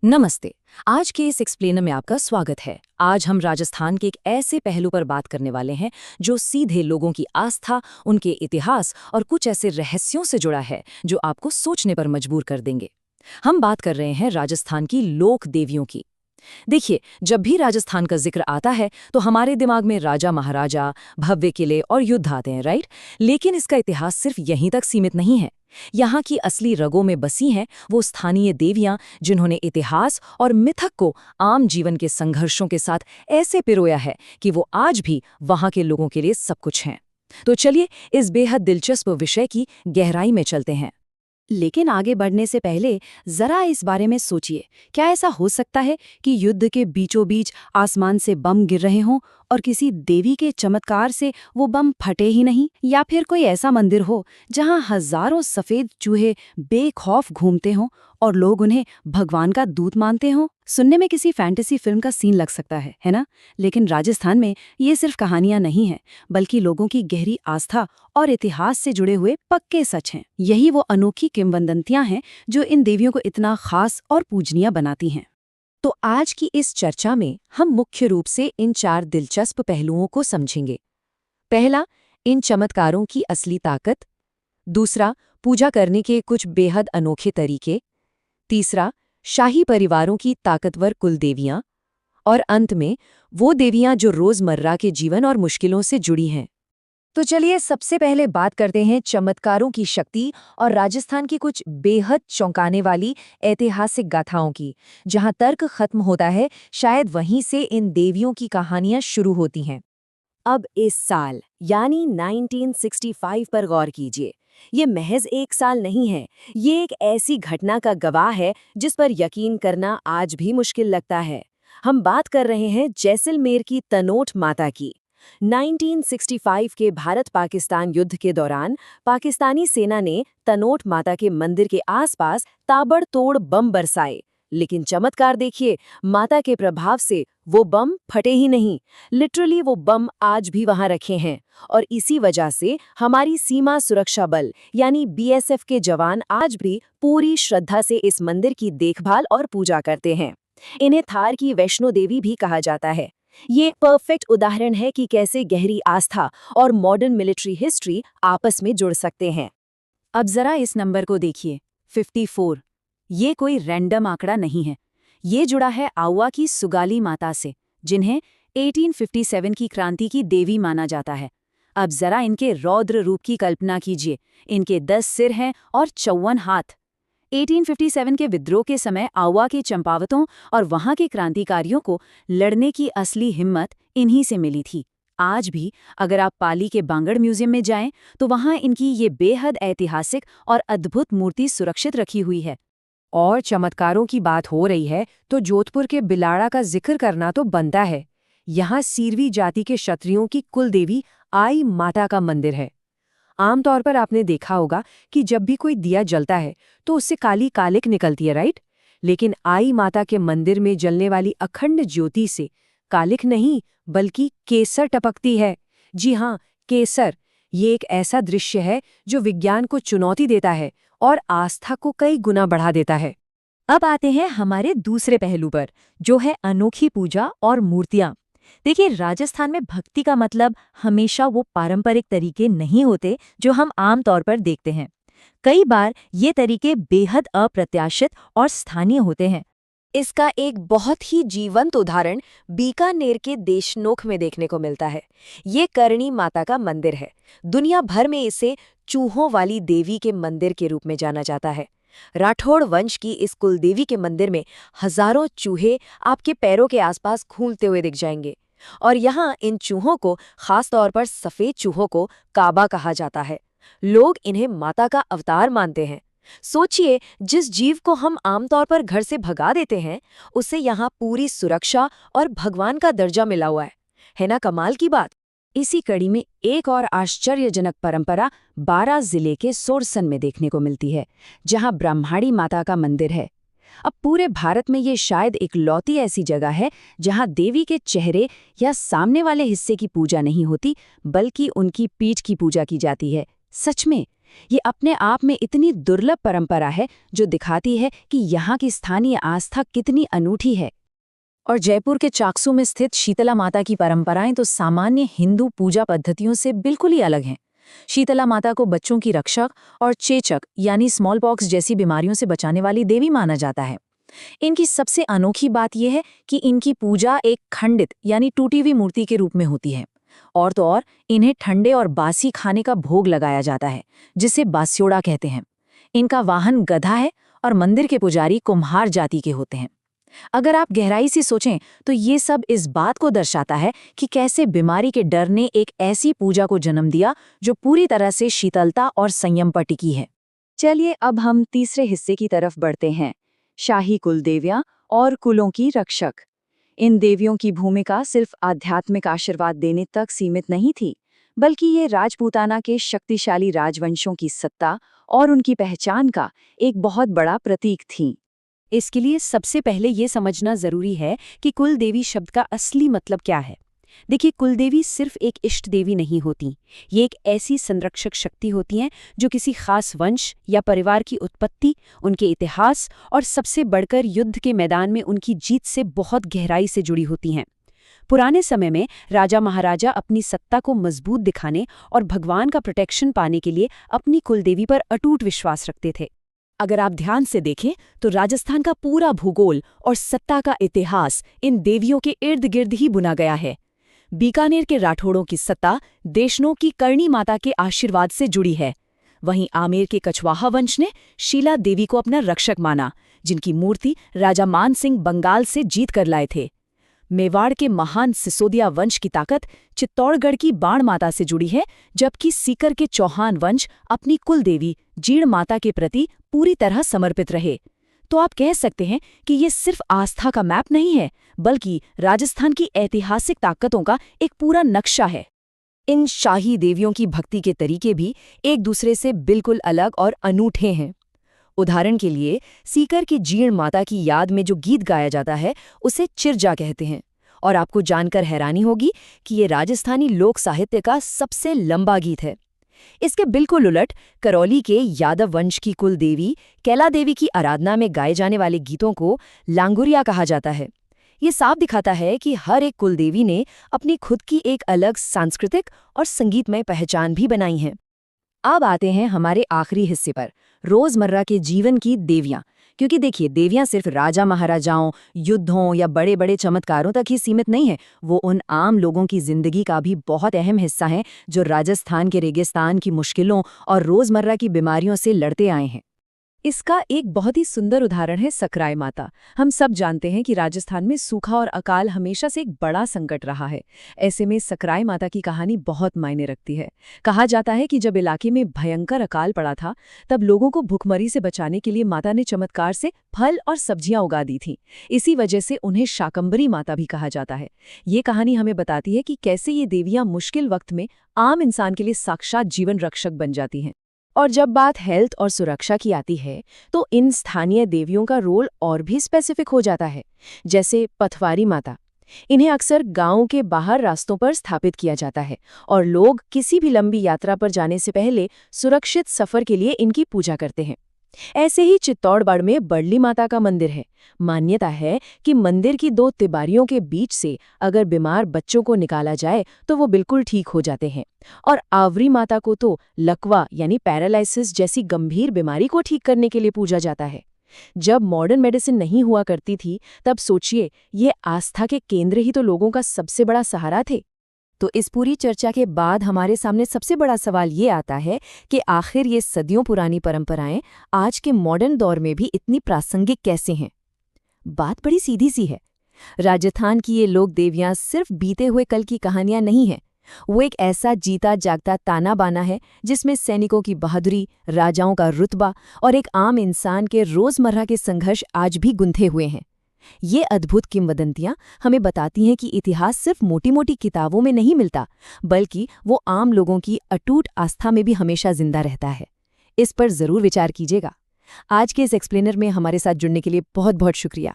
नमस्ते। आज के इस एक्सप्लेनर में आपका स्वागत है। आज हम राजस्थान के एक ऐसे पहलू पर बात करने वाले हैं जो सीधे लोगों की आस्था, उनके इतिहास और कुछ ऐसे रहस्यों से जुड़ा है जो आपको सोचने पर मजबूर कर देंगे। हम बात कर रहे हैं राजस्थान की लोक देवियों की। देखिए, जब भी राजस्थान का जिक्र आता है तो हमारे दिमाग में राजा महाराजा, भव्य किले और युद्ध आते हैं, राइट? लेकिन इसका इतिहास सिर्फ यहीं तक सीमित नहीं है। यहाँ की असली रगों में बसी हैं वो स्थानीय देवियां जिन्होंने इतिहास और मिथक को आम जीवन के संघर्षों के साथ ऐसे पिरोया है कि वो आज भी वहाँ के लोगों के लिए सब कुछ हैं। तो चलिए इस बेहद दिलचस्प विषय की गहराई में चलते हैं। लेकिन आगे बढ़ने से पहले जरा इस बारे में सोचिए, क्या ऐसा हो सकता है कि युद्ध के बीचों बीच आसमान से बम गिर रहे हों और किसी देवी के चमत्कार से वो बम फटे ही नहीं? या फिर कोई ऐसा मंदिर हो जहां हजारों सफेद चूहे बेखौफ घूमते हों और लोग उन्हें भगवान का दूत मानते हों? सुनने में किसी फैंटेसी फिल्म का सीन लग सकता है ना? लेकिन राजस्थान में ये सिर्फ कहानियां नहीं हैं, बल्कि लोगों की गहरी आस्था और इतिहास से जुड़े हुए पक्के सच हैं। यही वो अनोखी किंवदंतियां हैं जो इन देवियों को इतना खास और पूजनीय बनाती हैं। तो आज की इस चर्चा में हम मुख्य रूप से इन 4 दिलचस्प पहलुओं को समझेंगे। पहला, इन चमत्कारों की असली ताकत। दूसरा, पूजा करने के कुछ बेहद अनोखे तरीके। तीसरा, शाही परिवारों की ताकतवर कुलदेवियां। और अंत में, वो देवियां जो रोजमर्रा के जीवन और मुश्किलों से जुड़ी हैं। तो चलिए सबसे पहले बात करते हैं चमत्कारों की शक्ति और राजस्थान की कुछ बेहद चौंकाने वाली ऐतिहासिक गाथाओं की। जहां तर्क खत्म होता है, शायद वहीं से इन देवियों की कहानियां शुरू होती हैं। अब इस साल यानी 1965 पर गौर कीजिए। ये महज एक साल नहीं है, ये एक ऐसी घटना का गवाह है जिस पर यकीन करना आज भी मुश्किल लगता है। हम बात कर रहे हैं जैसलमेर की तनोट माता की। 1965 के भारत-पाकिस्तान युद्ध के दौरान पाकिस्तानी सेना ने तनोट माता के मंदिर के आसपास ताबड़तोड़ बम बरसाए। लेकिन चमत्कार देखिए, माता के प्रभाव से वो बम फटे ही नहीं। लिटरली वो बम आज भी वहां रखे हैं। और इसी वजह से हमारी सीमा सुरक्षा बल यानी बीएसएफ के जवान आज भी पूरी श्रद्धा से इस मंदिर की देखभाल और पूजा करते हैं। इन्हें थार की वैष्णो देवी भी कहा जाता है। ये परफेक्ट उदाहरण है कि कैसे गहरी आस्था और मॉडर्न मिलिट्री हिस्ट्री आपस में जुड़ सकते हैं। अब जरा इस नंबर को देखिए, 54। ये कोई रैंडम आंकड़ा नहीं है। ये जुड़ा है आउवा की सुगाली माता से, जिन्हें 1857 की क्रांति की देवी माना जाता है। अब जरा इनके रौद्र रूप की कल्पना कीजिए। इनके 10 सिर हैं और 54 हाथ। 1857 के विद्रोह के समय आउवा के चंपावतों और वहां के क्रांतिकारियों को लड़ने की असली हिम्मत इन्हीं से मिली थी। आज भी अगर आप पाली के बांगड़ म्यूजियम में जाएं, तो वहां इनकी ये बेहद ऐतिहासिक और अद्भुत मूर्ति सुरक्षित रखी हुई है। और चमत्कारों की बात हो रही है तो जोधपुर के बिलाड़ा का जिक्र करना तो बनता है। यहाँ सीरवी जाति के क्षत्रियों की कुलदेवी आई माता का मंदिर है। आमतौर पर आपने देखा होगा कि जब भी कोई दिया जलता है तो उससे काली कालिक निकलती है, राइट? लेकिन आई माता के मंदिर में जलने वाली अखंड ज्योति से कालिक नहीं बल्कि केसर टपकती है। जी हाँ, केसर। ये एक ऐसा दृश्य है जो विज्ञान को चुनौती देता है और आस्था को कई गुना बढ़ा देता है। अब आते हैं हमारे दूसरे पहलू पर, जो है अनोखी पूजा और मूर्तियां। देखिए, राजस्थान में भक्ति का मतलब हमेशा वो पारंपरिक तरीके नहीं होते जो हम आम तौर पर देखते हैं। कई बार ये तरीके बेहद अप्रत्याशित और स्थानीय होते हैं। इसका एक बहुत ही जीवंत उदाहरण बीकानेर के देशनोक में देखने को मिलता है। ये करणी माता का मंदिर है। दुनिया भर में इसे चूहों वाली देवी के मंदिर के रूप में जाना जाता है। राठौड़ वंश की इस कुलदेवी के मंदिर में हजारों चूहे आपके पैरों के आसपास घूमते हुए दिख जाएंगे। और यहाँ इन चूहों को, खास तौर पर सफेद चूहों को, काबा कहा जाता है। लोग इन्हें माता का अवतार मानते हैं। सोचिए, जिस जीव को हम आमतौर पर घर से भगा देते हैं, उसे यहाँ पूरी सुरक्षा और भगवान का दर्जा मिला हुआ है ना? कमाल की बात। इसी कड़ी में एक और आश्चर्यजनक परंपरा 12 जिले के सोरसन में देखने को मिलती है, जहां ब्रह्माणी माता का मंदिर है। अब पूरे भारत में ये शायद इकलौती ऐसी जगह है जहां देवी के चेहरे या सामने वाले हिस्से की पूजा नहीं होती, बल्कि उनकी पीठ की पूजा की जाती है। सच में ये अपने आप में इतनी दुर्लभ परंपरा है जो दिखाती है कि यहाँ की स्थानीय आस्था कितनी अनूठी है। और जयपुर के चाकसू में स्थित शीतला माता की परंपराएं तो सामान्य हिंदू पूजा पद्धतियों से बिल्कुल ही अलग हैं। शीतला माता को बच्चों की रक्षक और चेचक यानी स्मॉल पॉक्स जैसी बीमारियों से बचाने वाली देवी माना जाता है। इनकी सबसे अनोखी बात यह है कि इनकी पूजा एक खंडित यानी टूटी हुई मूर्ति के रूप में होती है। और तो और इन्हें ठंडे और बासी खाने का भोग लगाया जाता है, जिसे बास्योड़ा कहते हैं। इनका वाहन गधा है और मंदिर के पुजारी कुम्हार जाति के होते हैं। अगर आप गहराई से सोचें तो ये सब इस बात को दर्शाता है कि कैसे बीमारी के डर ने एक ऐसी पूजा को जन्म दिया जो पूरी तरह से शीतलता और संयम पर टिकी है। चलिए अब हम तीसरे हिस्से की तरफ बढ़ते हैं, शाही कुल देवियां और कुलों की रक्षक। इन देवियों की भूमिका सिर्फ आध्यात्मिक आशीर्वाद देने तक सीमित नहीं थी, बल्कि ये राजपूताना के शक्तिशाली राजवंशों की सत्ता और उनकी पहचान का एक बहुत बड़ा प्रतीक थीं। इसके लिए सबसे पहले ये समझना जरूरी है कि कुल देवी शब्द का असली मतलब क्या है। देखिए, कुलदेवी सिर्फ एक इष्ट देवी नहीं होती, ये एक ऐसी संरक्षक शक्ति होती हैं जो किसी खास वंश या परिवार की उत्पत्ति, उनके इतिहास और सबसे बढ़कर युद्ध के मैदान में उनकी जीत से बहुत गहराई से जुड़ी होती हैं। पुराने समय में राजा महाराजा अपनी सत्ता को मजबूत दिखाने और भगवान का प्रोटेक्शन पाने के लिए अपनी कुलदेवी पर अटूट विश्वास रखते थे। अगर आप ध्यान से देखें तो राजस्थान का पूरा भूगोल और सत्ता का इतिहास इन देवियों के इर्द गिर्द ही बुना गया है। बीकानेर के राठौड़ों की सत्ता देशनों की करणी माता के आशीर्वाद से जुड़ी है। वहीं आमेर के कछवाहा वंश ने शीला देवी को अपना रक्षक माना, जिनकी मूर्ति राजा मान सिंह बंगाल से जीत कर लाए थे। मेवाड़ के महान सिसोदिया वंश की ताकत चित्तौड़गढ़ की बाण माता से जुड़ी है, जबकि सीकर के चौहान वंश अपनी कुल देवी जीण माता के प्रति पूरी तरह समर्पित रहे। तो आप कह सकते हैं कि ये सिर्फ आस्था का मैप नहीं है, बल्कि राजस्थान की ऐतिहासिक ताकतों का एक पूरा नक्शा है। इन शाही देवियों की भक्ति के तरीके भी एक दूसरे से बिल्कुल अलग और अनूठे हैं। उदाहरण के लिए, सीकर की जीण माता की याद में जो गीत गाया जाता है उसे चिरजा कहते हैं, और आपको जानकर हैरानी होगी कि ये राजस्थानी लोक साहित्य का सबसे लंबा गीत है। इसके बिल्कुल उलट करौली के यादव वंश की कुल देवी कैला देवी की आराधना में गाए जाने वाले गीतों को लांगुरिया कहा जाता है। ये साफ दिखाता है कि हर एक कुल देवी ने अपनी खुद की एक अलग सांस्कृतिक और संगीतमय पहचान भी बनाई है। अब आते हैं हमारे आखिरी हिस्से पर, रोजमर्रा के जीवन की देवियां। क्योंकि देखिए, देवियां सिर्फ राजा महाराजाओं, युद्धों या बड़े बड़े चमत्कारों तक ही सीमित नहीं है, वो उन आम लोगों की जिंदगी का भी बहुत अहम हिस्सा हैं जो राजस्थान के रेगिस्तान की मुश्किलों और रोजमर्रा की बीमारियों से लड़ते आए हैं। इसका एक बहुत ही सुंदर उदाहरण है सकराय माता। हम सब जानते हैं कि राजस्थान में सूखा और अकाल हमेशा से एक बड़ा संकट रहा है। ऐसे में सकराय माता की कहानी बहुत मायने रखती है। कहा जाता है कि जब इलाके में भयंकर अकाल पड़ा था, तब लोगों को भुखमरी से बचाने के लिए माता ने चमत्कार से फल और सब्जियां उगा दी थीं। इसी वजह से उन्हें शाकंभरी माता भी कहा जाता है। ये कहानी हमें बताती है कि कैसे ये देवियां मुश्किल वक्त में आम इंसान के लिए साक्षात जीवन रक्षक बन जाती हैं। और जब बात हेल्थ और सुरक्षा की आती है तो इन स्थानीय देवियों का रोल और भी स्पेसिफिक हो जाता है। जैसे पथवारी माता, इन्हें अक्सर गांवों के बाहर रास्तों पर स्थापित किया जाता है और लोग किसी भी लंबी यात्रा पर जाने से पहले सुरक्षित सफर के लिए इनकी पूजा करते हैं। ऐसे ही चित्तौड़गढ़ में बड़ली माता का मंदिर है। मान्यता है कि मंदिर की दो तिबारियों के बीच से अगर बीमार बच्चों को निकाला जाए तो वो बिल्कुल ठीक हो जाते हैं। और आवरी माता को तो लकवा यानी पैरालिसिस जैसी गंभीर बीमारी को ठीक करने के लिए पूजा जाता है। जब मॉडर्न मेडिसिन नहीं हुआ करती थी, तब सोचिए, ये आस्था के केंद्र ही तो लोगों का सबसे बड़ा सहारा थे। तो इस पूरी चर्चा के बाद हमारे सामने सबसे बड़ा सवाल ये आता है कि आखिर ये सदियों पुरानी परंपराएं आज के मॉडर्न दौर में भी इतनी प्रासंगिक कैसे हैं? बात बड़ी सीधी सी है। राजस्थान की ये लोक देवियां सिर्फ बीते हुए कल की कहानियां नहीं हैं। वो एक ऐसा जीता जागता ताना बाना है जिसमें सैनिकों की बहादुरी, राजाओं का रुतबा और एक आम इंसान के रोजमर्रा के संघर्ष आज भी गुंथे हुए हैं। ये अद्भुत किंवदंतियां हमें बताती हैं कि इतिहास सिर्फ मोटी मोटी किताबों में नहीं मिलता, बल्कि वो आम लोगों की अटूट आस्था में भी हमेशा जिंदा रहता है। इस पर जरूर विचार कीजिएगा। आज के इस एक्सप्लेनर में हमारे साथ जुड़ने के लिए बहुत बहुत शुक्रिया।